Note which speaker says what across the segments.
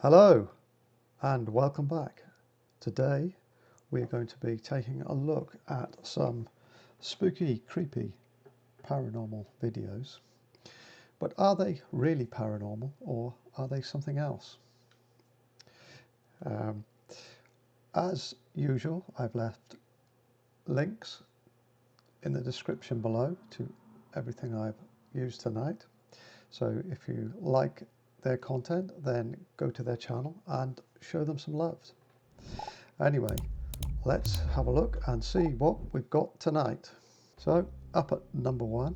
Speaker 1: Hello and welcome back. Today we are going to be taking a look at some spooky, creepy, paranormal videos. But are they really paranormal or are they something else? As usual, I've left links in the description below to everything I've used tonight. So if you like their content, then go to their channel and show them some love. Anyway, let's have a look and see what we've got tonight. So up at number 1,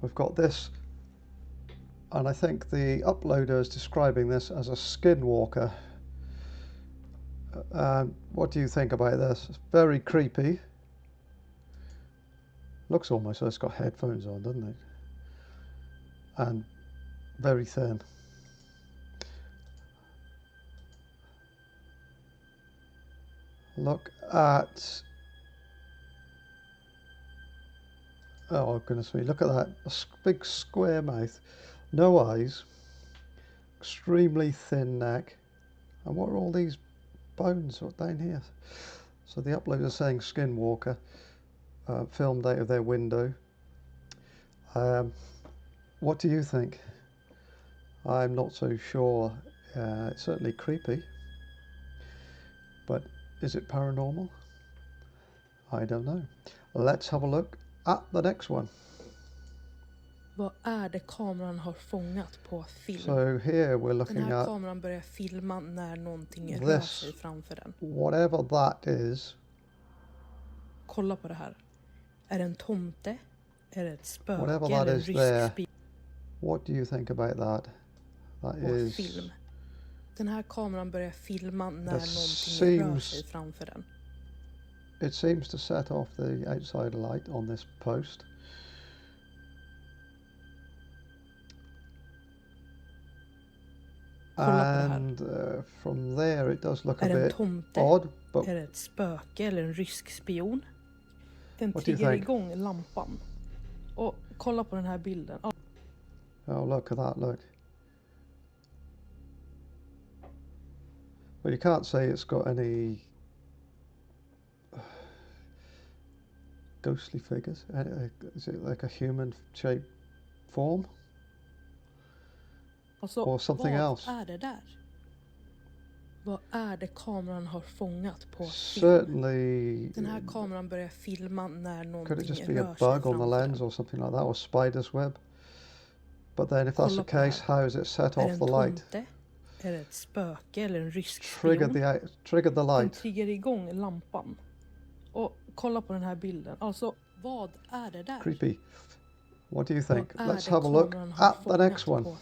Speaker 1: we've got this, and I think the uploader is describing this as a skinwalker. What do you think about this? It's very creepy. Looks almost like it's got headphones on, doesn't it? And very thin. Look at, oh goodness me, look at that, a big square mouth, no eyes, extremely thin neck. And what are all these bones down here? So the uploader is saying skinwalker, filmed out of their window. What do you think? I'm not so sure. It's certainly creepy, but is it paranormal? I don't know. Let's have a look at the next one.
Speaker 2: Vad är det kameran har fångat på film?
Speaker 1: So here we're looking
Speaker 2: Den här
Speaker 1: at
Speaker 2: kameran börjar filma när någonting rör
Speaker 1: this,
Speaker 2: sig framför den.
Speaker 1: whatever that is.
Speaker 2: Kolla på det här. Är det en tomte? Är det ett spöke?
Speaker 1: Whatever that
Speaker 2: eller en
Speaker 1: is there.
Speaker 2: rysk
Speaker 1: What do you think about that? That
Speaker 2: på
Speaker 1: is
Speaker 2: film? Den här kameran börjar filma när någonting rör sig framför den.
Speaker 1: It seems to set off the outside light on this post. And from there it does look a bit odd, but
Speaker 2: är det ett spöke eller en rysk spion? Den triggar igång lampan. Och kolla på den här bilden.
Speaker 1: Oh, look at that, look. Well, you can't say it's got any ghostly figures. Is it like a human-shaped form?
Speaker 2: Alltså,
Speaker 1: or something else?
Speaker 2: Vad är det där? Vad är det kameran har fångat på film?
Speaker 1: Certainly.
Speaker 2: Den här kameran börjar filma när någonting
Speaker 1: could it just be
Speaker 2: rör
Speaker 1: a
Speaker 2: sig
Speaker 1: bug on the lens or something like that, or spider's web? But then if that's the case, how is it set off the light?
Speaker 2: Är det ett spöke eller en rysk
Speaker 1: Trigger the light.
Speaker 2: Den triggar igång lampan. Och kolla på den här bilden. Alltså, vad är det där?
Speaker 1: Creepy. What do you think? Let's have a look at the next one.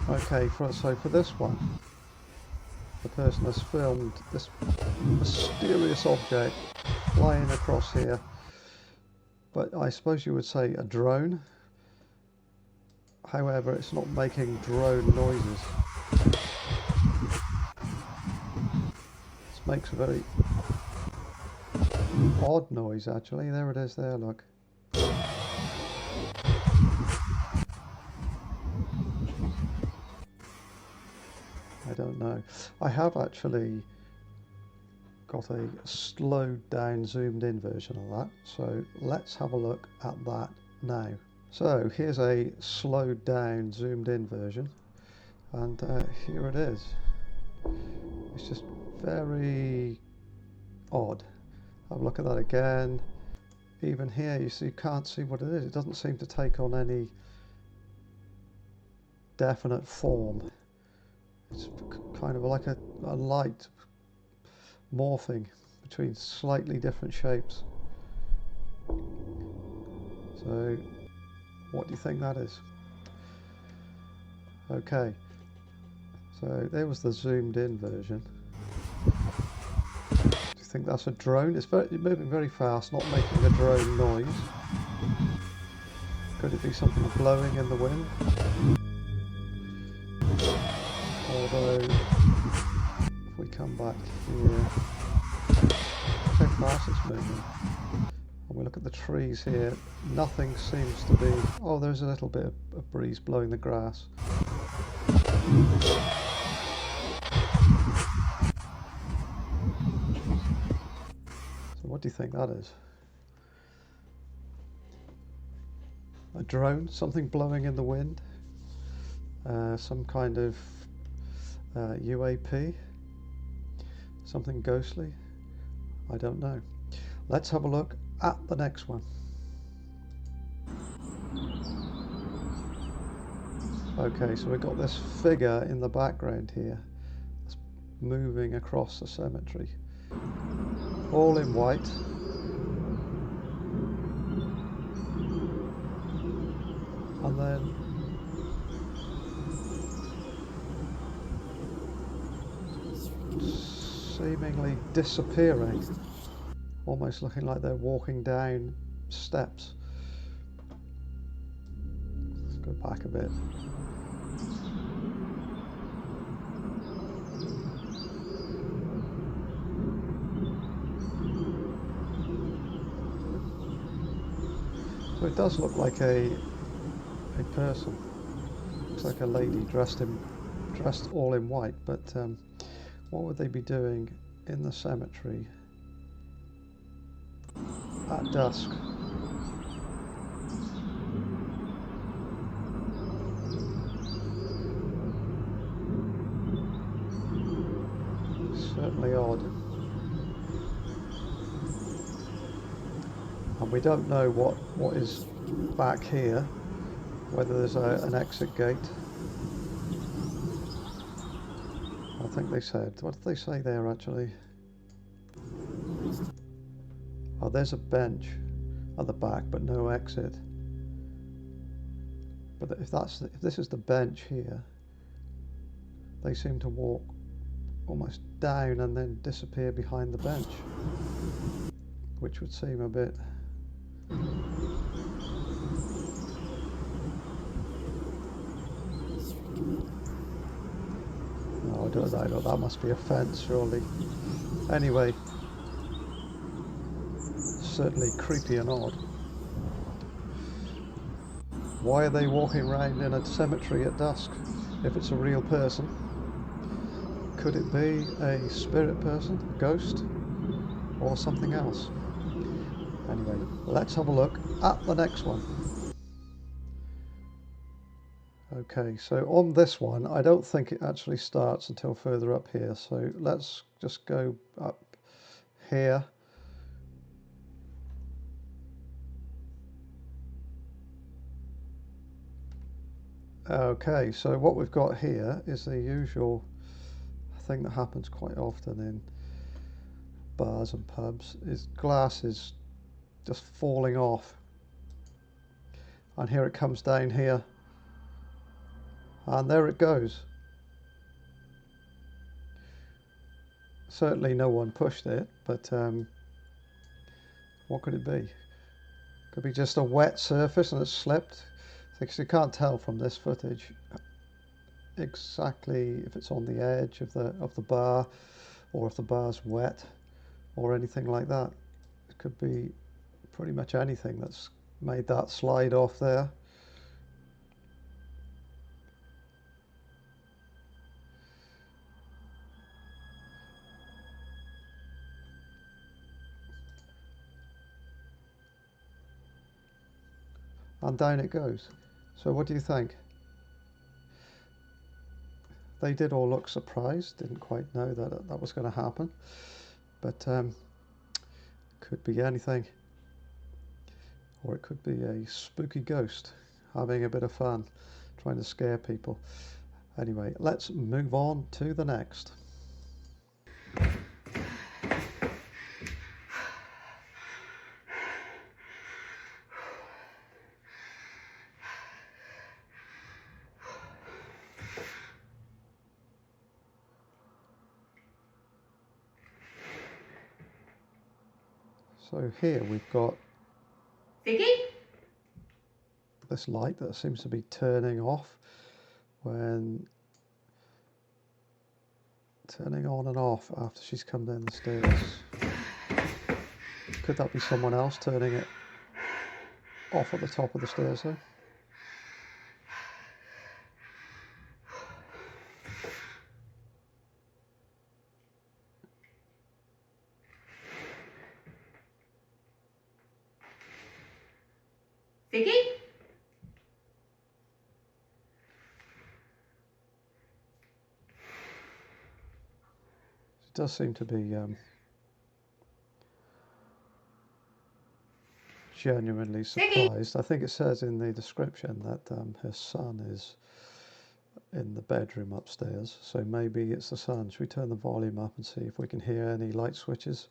Speaker 1: Okay, so for this one, the person has filmed this mysterious object flying across here. But I suppose you would say a drone. However, it's not making drone noises. This makes a very odd noise, actually. There it is there, look. I don't know. I have actually got a slowed down, zoomed in version of that. So let's have a look at that now. So here's a slowed down, zoomed in version. And here it is. It's just very odd. Have a look at that again. Even here you can't see what it is. It doesn't seem to take on any definite form. It's kind of like a light morphing between slightly different shapes. So what do you think that is? Okay, so there was the zoomed in version. Do you think that's a drone? It's moving very fast, not making a drone noise. Could it be something blowing in the wind? Although, if we come back here, look how fast it's moving. And we're look at the trees here. Nothing seems to be... Oh, there's a little bit of breeze blowing the grass. So what do you think that is? A drone? Something blowing in the wind? Some kind of UAP? Something ghostly? I don't know. Let's have a look at the next one. Okay, so we've got this figure in the background here. It's moving across the cemetery. All in white. And then seemingly disappearing. Almost looking like they're walking down steps. Let's go back a bit. So it does look like a person. Looks like a lady dressed all in white, but what would they be doing in the cemetery at dusk? Certainly odd. And we don't know what is back here, whether there's an exit gate. I think they said, what did they say there actually? Oh, there's a bench at the back, but no exit. But if this is the bench here, they seem to walk almost down and then disappear behind the bench, which would seem a bit... No, I don't know, that must be a fence surely. Anyway, certainly creepy and odd. Why are they walking around in a cemetery at dusk if it's a real person? Could it be a spirit person, a ghost, or something else? Anyway, let's have a look at the next one. Okay, so on this one, I don't think it actually starts until further up here. So let's just go up here. Okay, so what we've got here is the usual thing that happens quite often in bars and pubs, is glasses just falling off. And here it comes down here. And there it goes. Certainly no one pushed it, but what could it be? Could be just a wet surface and it's slipped. Because you can't tell from this footage exactly if it's on the edge of the bar, or if the bar's wet, or anything like that. It could be pretty much anything that's made that slide off there. And down it goes. So what do you think? They did all look surprised, didn't quite know that that was going to happen, but could be anything, or it could be a spooky ghost having a bit of fun, trying to scare people. Anyway, let's move on to the next. So here we've got
Speaker 3: Vicky?
Speaker 1: this light that seems to be turning off turning on and off after she's come down the stairs. Could that be someone else turning it off at the top of the stairs though.
Speaker 3: Vicky?
Speaker 1: It does seem to be genuinely surprised. I think it says in the description that her son is in the bedroom upstairs, so maybe it's the son. Should we turn the volume up and see if we can hear any light switches?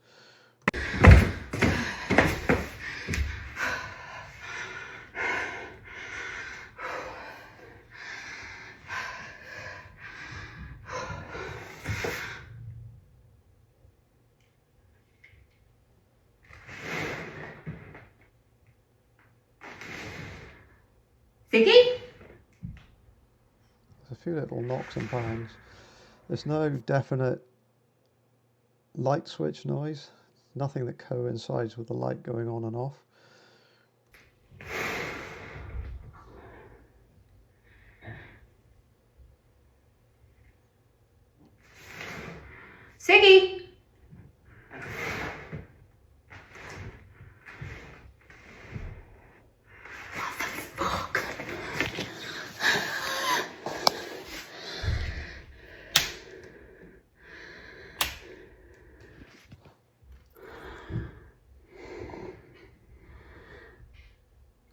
Speaker 3: Vicky?
Speaker 1: There's a few little knocks and bangs. There's no definite light switch noise, nothing that coincides with the light going on and off.
Speaker 3: Siggy?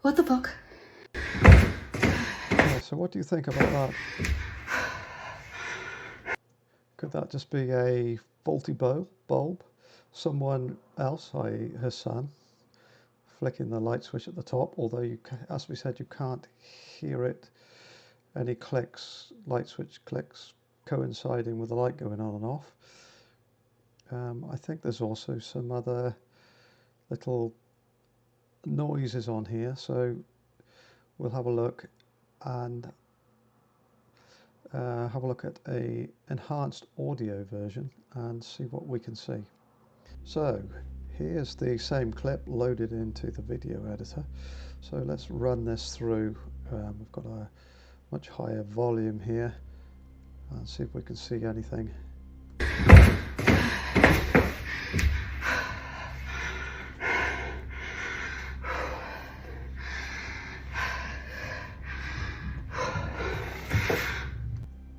Speaker 3: What the fuck?
Speaker 1: Yeah, so what do you think about that? Could that just be a faulty bulb? Someone else, i.e. her son, flicking the light switch at the top, although you, as we said, you can't hear it, any clicks, light switch clicks coinciding with the light going on and off. I think there's also some other little noises on here, so we'll have a look and have a look at a enhanced audio version and see what we can see. So here's the same clip loaded into the video editor, so let's run this through. We've got a much higher volume here and see if we can see anything.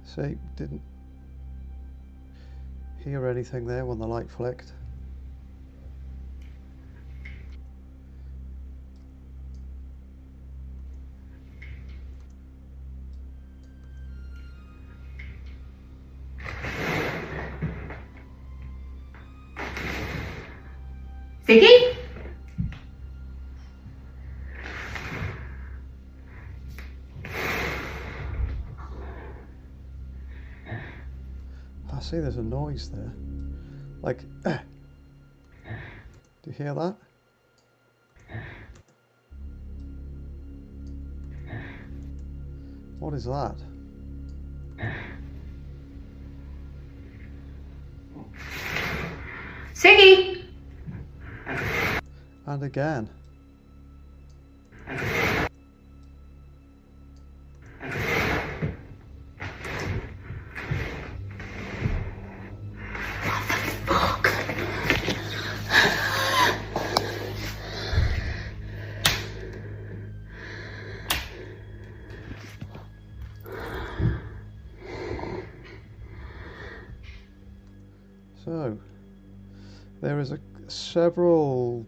Speaker 1: See, didn't hear anything there when the light flicked.
Speaker 3: Vicky?
Speaker 1: I see there's a noise there. Like, do you hear that? What is that?
Speaker 3: Siggy?
Speaker 1: And again. So there is several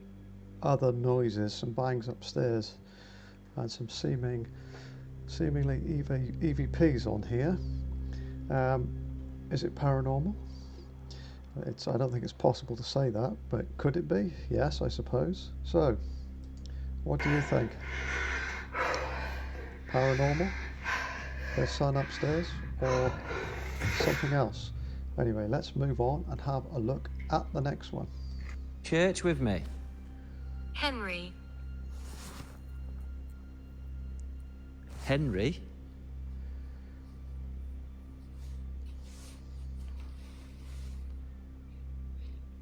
Speaker 1: other noises, some bangs upstairs, and some seemingly EVPs on here. Is it paranormal? I don't think it's possible to say that, but could it be? Yes, I suppose. So, what do you think? Paranormal? Their son upstairs? Or something else? Anyway, let's move on and have a look at the next one.
Speaker 4: Church with me.
Speaker 5: Henry.
Speaker 4: Henry?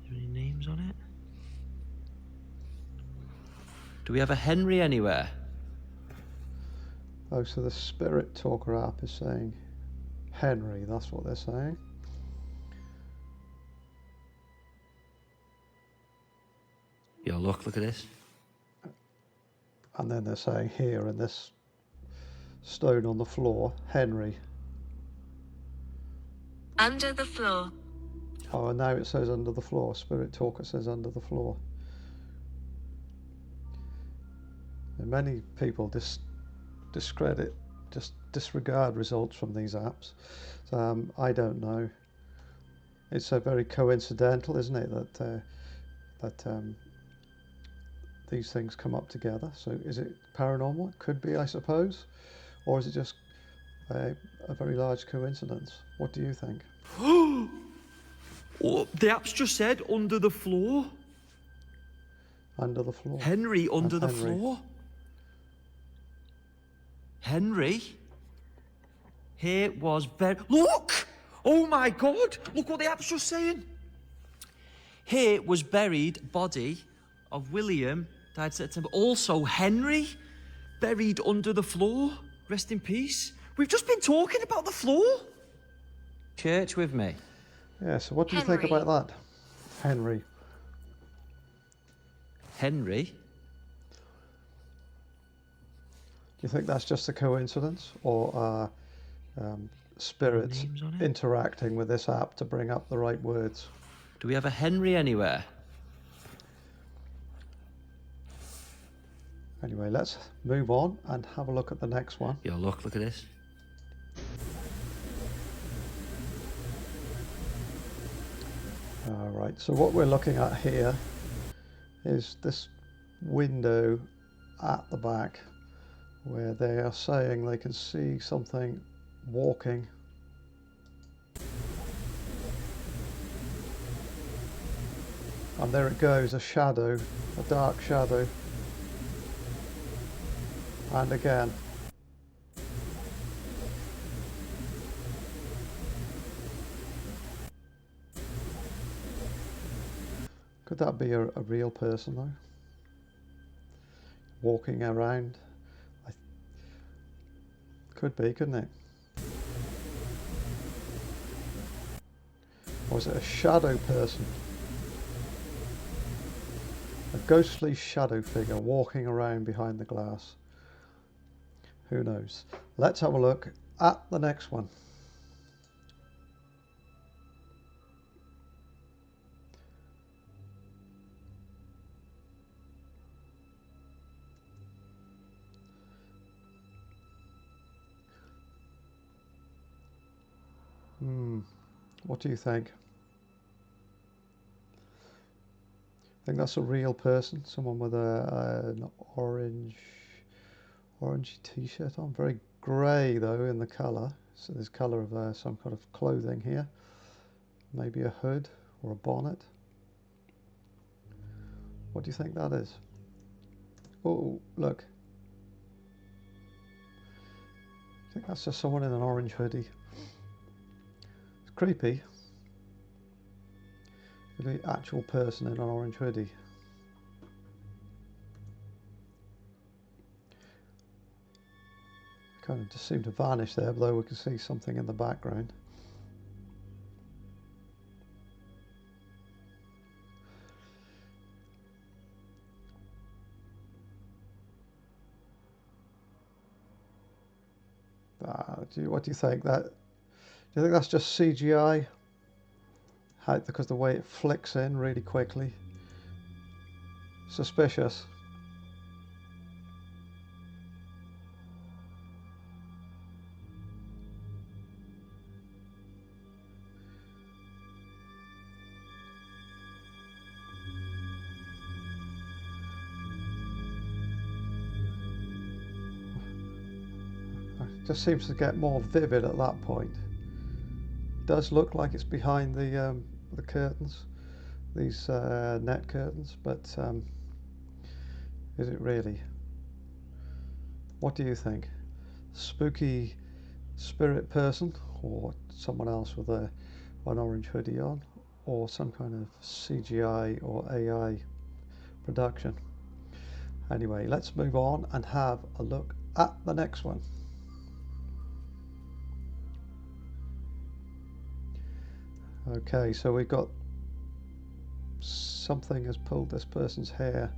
Speaker 4: Are there any names on it? Do we have a Henry anywhere?
Speaker 1: Oh, so the Spirit Talker app is saying Henry, that's what they're saying.
Speaker 4: Yo, look at this.
Speaker 1: And then they're saying here in this stone on the floor, Henry.
Speaker 5: Under the floor.
Speaker 1: Oh, and now it says under the floor. Spirit Talker says under the floor. And many people disregard results from these apps. I don't know. It's very coincidental, isn't it, that these things come up together. So is it paranormal? It could be, I suppose. Or is it just a very large coincidence? What do you think?
Speaker 6: Oh, the app's just said under the floor.
Speaker 1: Under the floor.
Speaker 6: Henry under the
Speaker 1: Henry.
Speaker 6: floor. Henry?
Speaker 4: Here was buried.
Speaker 6: Look! Oh my God! Look what the app's just saying.
Speaker 4: Here was buried body of William, died September. Also Henry,
Speaker 6: Buried under the floor. Rest in peace. We've just been talking about the floor.
Speaker 4: church with me.
Speaker 1: Yeah, so what do you think
Speaker 5: Henry.
Speaker 1: about that, Henry?
Speaker 4: Henry?
Speaker 1: Do you think that's just a coincidence, or are spirits
Speaker 6: Names on it?
Speaker 1: interacting with this app to bring up the right words?
Speaker 4: Do we have a Henry anywhere?
Speaker 1: Anyway, let's move on and have a look at the next one.
Speaker 4: Yo, look at this.
Speaker 1: All right, so what we're looking at here is this window at the back where they are saying they can see something walking. And there it goes, a shadow, a dark shadow. And again. Could that be a real person though? Walking around? Could be, couldn't it? Or is it a shadow person? A ghostly shadow figure walking around behind the glass. Who knows? Let's have a look at the next one. What do you think? I think that's a real person, someone with an orangey t-shirt on, very grey though in the colour, so there's colour of some kind of clothing here, maybe a hood or a bonnet. What do you think that is? Oh, look. I think that's just someone in an orange hoodie. It's creepy. The actual person in an orange hoodie. Kind of just seemed to vanish there, although we can see something in the background. What do you think? Do you think that's just CGI? Because the way it flicks in really quickly. Suspicious. It just seems to get more vivid at that point. Does look like it's behind the curtains, these net curtains, but is it really? What do you think? Spooky spirit person, or someone else with an orange hoodie on, or some kind of CGI or AI production? Anyway, let's move on and have a look at the next one. Okay, so we've got something has pulled this person's hair,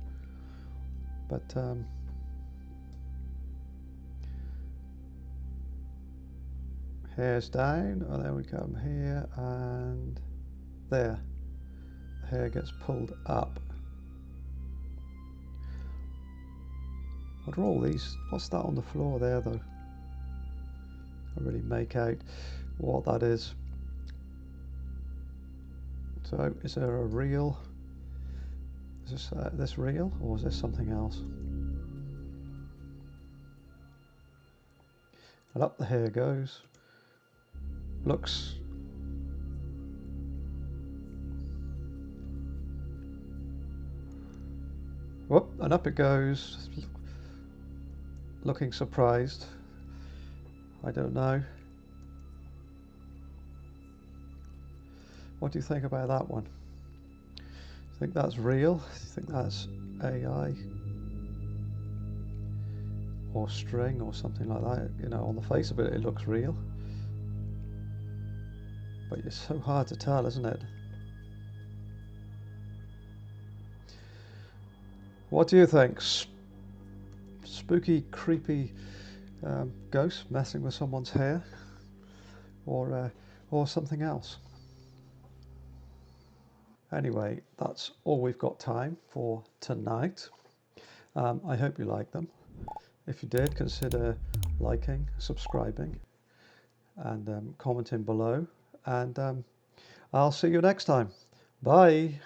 Speaker 1: but hair's down, and then we come here and there. The hair gets pulled up. What are all these? What's that on the floor there, though? I really make out what that is. So, is there a real? Is this real, or is this something else? And up the hair goes. Looks. Whoop, and up it goes. Looking surprised. I don't know. What do you think about that one? Do you think that's real? Do you think that's AI? Or string or something like that? You know, on the face of it, it looks real. But it's so hard to tell, isn't it? What do you think? Spooky, creepy ghost messing with someone's hair, or something else? Anyway, that's all we've got time for tonight. I hope you liked them. If you did, consider liking, subscribing, and commenting below. And I'll see you next time. Bye.